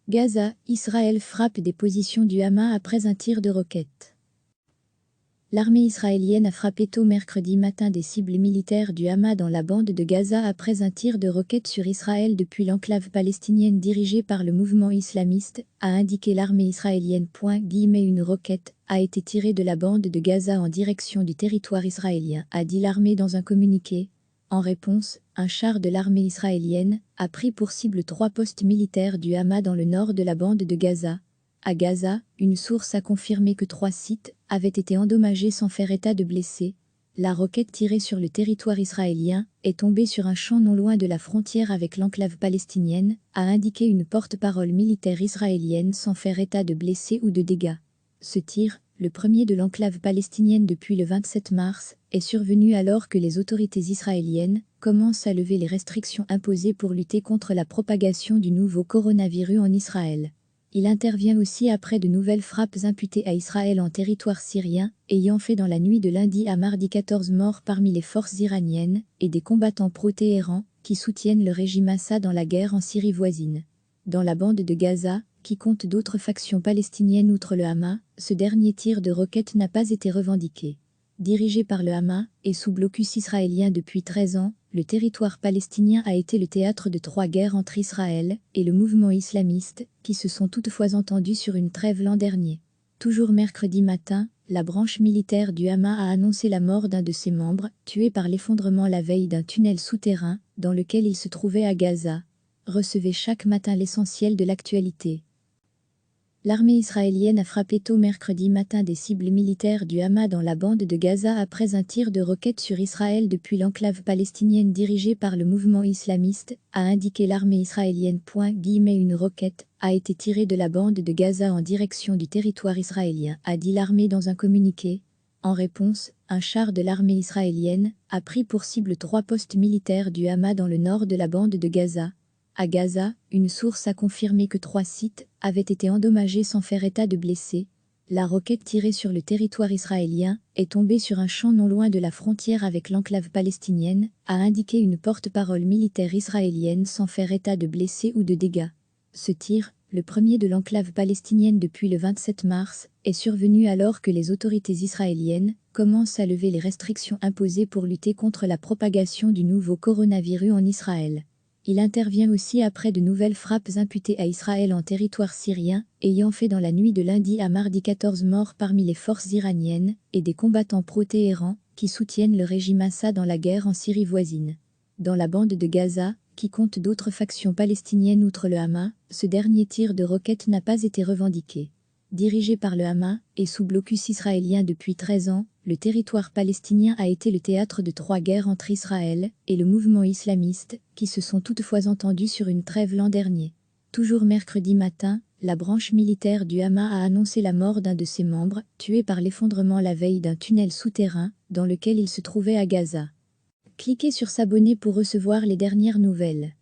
Gaza, Israël frappe des positions du Hamas après un tir de roquette. L'armée israélienne a frappé tôt mercredi matin des cibles militaires du Hamas dans la bande de Gaza après un tir de roquette sur Israël depuis l'enclave palestinienne dirigée par le mouvement islamiste, a indiqué l'armée israélienne. Une roquette a été tirée de la bande de Gaza en direction du territoire israélien, a dit l'armée dans un communiqué. En réponse, un char de l'armée israélienne a pris pour cible 3 postes militaires du Hamas dans le nord de la bande de Gaza. À Gaza, une source a confirmé que 3 sites avaient été endommagés sans faire état de blessés. La roquette tirée sur le territoire israélien est tombée sur un champ non loin de la frontière avec l'enclave palestinienne, a indiqué une porte-parole militaire israélienne sans faire état de blessés ou de dégâts. Ce tir, le premier de l'enclave palestinienne depuis le 27 mars, est survenu alors que les autorités israéliennes commencent à lever les restrictions imposées pour lutter contre la propagation du nouveau coronavirus en Israël. Il intervient aussi après de nouvelles frappes imputées à Israël en territoire syrien, ayant fait dans la nuit de lundi à mardi 14 morts parmi les forces iraniennes et des combattants pro-Téhéran qui soutiennent le régime Assad dans la guerre en Syrie voisine. Dans la bande de Gaza, qui compte d'autres factions palestiniennes outre le Hamas, ce dernier tir de roquette n'a pas été revendiqué. Dirigé par le Hamas et sous blocus israélien depuis 13 ans, le territoire palestinien a été le théâtre de 3 guerres entre Israël et le mouvement islamiste, qui se sont toutefois entendus sur une trêve l'an dernier. Toujours mercredi matin, la branche militaire du Hamas a annoncé la mort d'un de ses membres, tué par l'effondrement la veille d'un tunnel souterrain, dans lequel il se trouvait à Gaza. Recevez chaque matin l'essentiel de l'actualité. L'armée israélienne a frappé tôt mercredi matin des cibles militaires du Hamas dans la bande de Gaza après un tir de roquette sur Israël depuis l'enclave palestinienne dirigée par le mouvement islamiste, a indiqué l'armée israélienne. Une roquette a été tirée de la bande de Gaza en direction du territoire israélien, a dit l'armée dans un communiqué. En réponse, un char de l'armée israélienne a pris pour cible 3 postes militaires du Hamas dans le nord de la bande de Gaza. À Gaza, une source a confirmé que 3 sites avaient été endommagés sans faire état de blessés. La roquette tirée sur le territoire israélien est tombée sur un champ non loin de la frontière avec l'enclave palestinienne, a indiqué une porte-parole militaire israélienne sans faire état de blessés ou de dégâts. Ce tir, le premier de l'enclave palestinienne depuis le 27 mars, est survenu alors que les autorités israéliennes commencent à lever les restrictions imposées pour lutter contre la propagation du nouveau coronavirus en Israël. Il intervient aussi après de nouvelles frappes imputées à Israël en territoire syrien, ayant fait dans la nuit de lundi à mardi 14 morts parmi les forces iraniennes et des combattants pro-Téhéran qui soutiennent le régime Assad dans la guerre en Syrie voisine. Dans la bande de Gaza, qui compte d'autres factions palestiniennes outre le Hamas, ce dernier tir de roquette n'a pas été revendiqué. Dirigé par le Hamas et sous blocus israélien depuis 13 ans, le territoire palestinien a été le théâtre de 3 guerres entre Israël et le mouvement islamiste, qui se sont toutefois entendus sur une trêve l'an dernier. Toujours mercredi matin, la branche militaire du Hamas a annoncé la mort d'un de ses membres, tué par l'effondrement la veille d'un tunnel souterrain, dans lequel il se trouvait à Gaza. Cliquez sur s'abonner pour recevoir les dernières nouvelles.